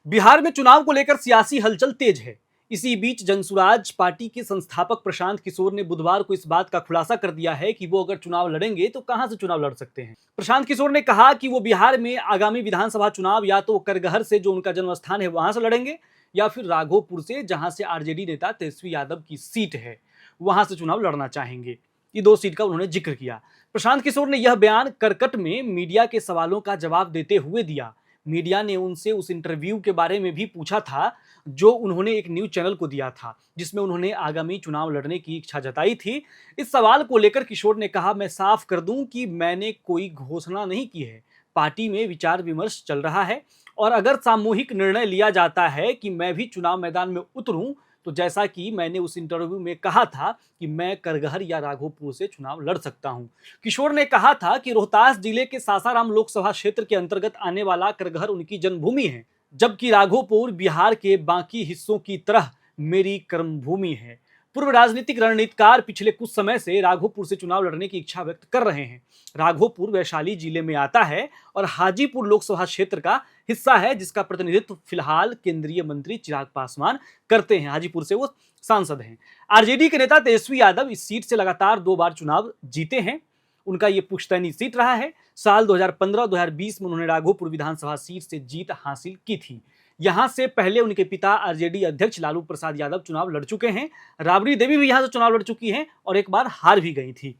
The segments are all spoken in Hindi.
बिहार में चुनाव को लेकर सियासी हलचल तेज है। इसी बीच जनसुराज पार्टी के संस्थापक प्रशांत किशोर ने बुधवार को इस बात का खुलासा कर दिया है कि वो अगर चुनाव लड़ेंगे तो कहां से चुनाव लड़ सकते हैं। प्रशांत किशोर ने कहा कि वो बिहार में आगामी विधानसभा चुनाव या तो करगहर से, जो उनका जन्म स्थान है, वहां से लड़ेंगे, या फिर राघोपुर से, जहां से आरजेडी नेता तेजस्वी यादव की सीट है, वहां से चुनाव लड़ना चाहेंगे। ये दो सीट का उन्होंने जिक्र किया। प्रशांत किशोर ने यह बयान करकट में मीडिया के सवालों का जवाब देते हुए दिया। मीडिया ने उनसे उस इंटरव्यू के बारे में भी पूछा था जो उन्होंने एक न्यूज चैनल को दिया था, जिसमें उन्होंने आगामी चुनाव लड़ने की इच्छा जताई थी। इस सवाल को लेकर किशोर ने कहा, मैं साफ कर दूं कि मैंने कोई घोषणा नहीं की है। पार्टी में विचार विमर्श चल रहा है और अगर सामूहिक निर्णय लिया जाता है कि मैं भी चुनाव मैदान में उतरूं, तो जैसा कि मैंने उस इंटरव्यू में कहा था कि मैं करगहर या राघोपुर से चुनाव लड़ सकता हूं। किशोर ने कहा था कि रोहतास जिले के सासाराम लोकसभा क्षेत्र के अंतर्गत आने वाला करगहर उनकी जन्मभूमि है, जबकि राघोपुर बिहार के बाकी हिस्सों की तरह मेरी कर्मभूमि है। पूर्व राजनीतिक रणनीतिकार पिछले कुछ समय से राघोपुर से चुनाव लड़ने की इच्छा व्यक्त कर रहे हैं। राघोपुर वैशाली जिले में आता है और हाजीपुर लोकसभा क्षेत्र का हिस्सा है, जिसका प्रतिनिधित्व फिलहाल केंद्रीय मंत्री चिराग पासवान करते हैं। हाजीपुर से वो सांसद हैं। आरजेडी के नेता तेजस्वी यादव इस सीट से लगातार 2 बार चुनाव जीते हैं। उनका ये पुश्तैनी सीट रहा है। साल 2015-2020 में उन्होंने राघोपुर विधानसभा सीट से जीत हासिल की थी। यहां से पहले उनके पिता आरजेडी अध्यक्ष लालू प्रसाद यादव चुनाव लड़ चुके हैं। राबड़ी देवी भी यहां से चुनाव लड़ चुकी हैं और एक बार हार भी गई थी।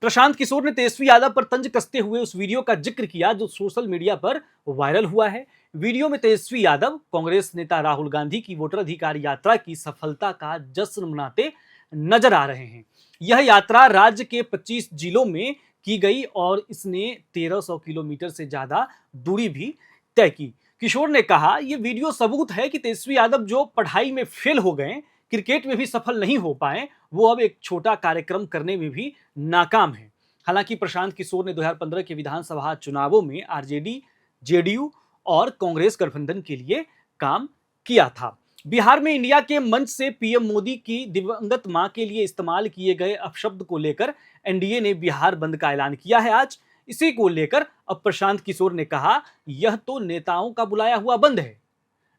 प्रशांत किशोर ने तेजस्वी यादव पर तंज कसते हुए उस वीडियो का जिक्र किया जो सोशल मीडिया पर वायरल हुआ है। वीडियो में तेजस्वी यादव कांग्रेस नेता राहुल गांधी की वोटर अधिकार यात्रा की सफलता का जश्न मनाते नजर आ रहे हैं। यह यात्रा राज्य के 25 जिलों में की गई और इसने 1300 किलोमीटर से ज्यादा दूरी भी तय की। किशोर ने कहा, यह वीडियो सबूत है कि तेजस्वी यादव जो पढ़ाई में फेल हो गए, क्रिकेट में भी सफल नहीं हो पाए, वो अब एक छोटा कार्यक्रम करने में भी नाकाम है। हालांकि प्रशांत किशोर ने 2015 के विधानसभा चुनावों में आरजेडी, जेडीयू और कांग्रेस गठबंधन के लिए काम किया था। बिहार में इंडिया के मंच से पीएम मोदी की दिवंगत मां के लिए इस्तेमाल किए गए अपशब्द को लेकर एनडीए ने बिहार बंद का ऐलान किया है आज। इसी को लेकर अब प्रशांत किशोर ने कहा, यह तो नेताओं का बुलाया हुआ बंद है,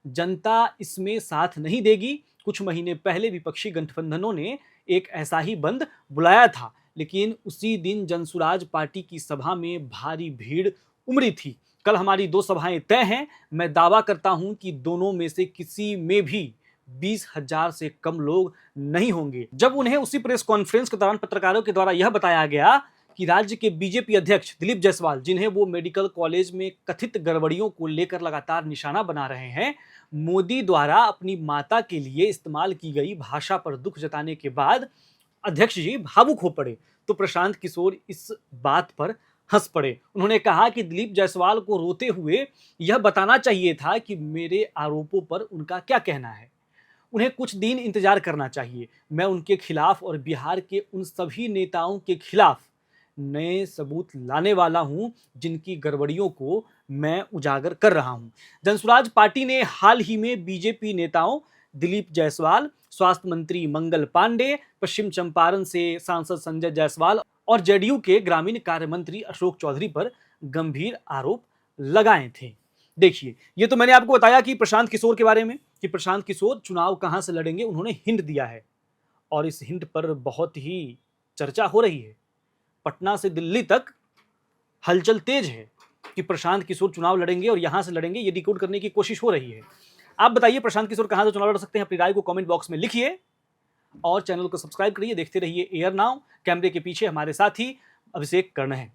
जनता इसमें साथ नहीं देगी। कुछ महीने पहले विपक्षी गठबंधनों ने एक ऐसा ही बंद बुलाया था, लेकिन उसी दिन जनसुराज पार्टी की सभा में भारी भीड़ उमड़ी थी। कल हमारी 2 सभाएं तय हैं। मैं दावा करता हूं कि दोनों में से किसी में भी 20,000 से कम लोग नहीं होंगे। जब उन्हें उसी प्रेस कॉन्फ्रेंस के दौरान पत्रकारों के द्वारा यह बताया गया कि राज्य के बीजेपी अध्यक्ष दिलीप जायसवाल, जिन्हें वो मेडिकल कॉलेज में कथित गड़बड़ियों को लेकर लगातार निशाना बना रहे हैं, मोदी द्वारा अपनी माता के लिए इस्तेमाल की गई भाषा पर दुख जताने के बाद अध्यक्ष जी भावुक हो पड़े, तो प्रशांत किशोर इस बात पर हंस पड़े। उन्होंने कहा कि दिलीप जायसवाल को रोते हुए यह बताना चाहिए था कि मेरे आरोपों पर उनका क्या कहना है। उन्हें कुछ दिन इंतजार करना चाहिए। मैं उनके खिलाफ और बिहार के उन सभी नेताओं के खिलाफ नए सबूत लाने वाला हूं जिनकी गड़बड़ियों को मैं उजागर कर रहा हूं। जनसुराज पार्टी ने हाल ही में बीजेपी नेताओं दिलीप जायसवाल, स्वास्थ्य मंत्री मंगल पांडे, पश्चिम चंपारण से सांसद संजय जायसवाल और जेडीयू के ग्रामीण कार्य मंत्री अशोक चौधरी पर गंभीर आरोप लगाए थे। देखिए, ये तो मैंने आपको बताया कि प्रशांत किशोर के बारे में, कि प्रशांत किशोर चुनाव कहां से लड़ेंगे, उन्होंने हिंट दिया है और इस हिंट पर बहुत ही चर्चा हो रही है। पटना से दिल्ली तक हलचल तेज है कि प्रशांत किशोर चुनाव लड़ेंगे और यहां से लड़ेंगे, ये डिकोड करने की कोशिश हो रही है। आप बताइए, प्रशांत किशोर कहां से चुनाव लड़ सकते हैं? अपनी राय को कमेंट बॉक्स में लिखिए और चैनल को सब्सक्राइब करिए। देखते रहिए एयर नाउ। कैमरे के पीछे हमारे साथी अभिषेक कर्ण हैं।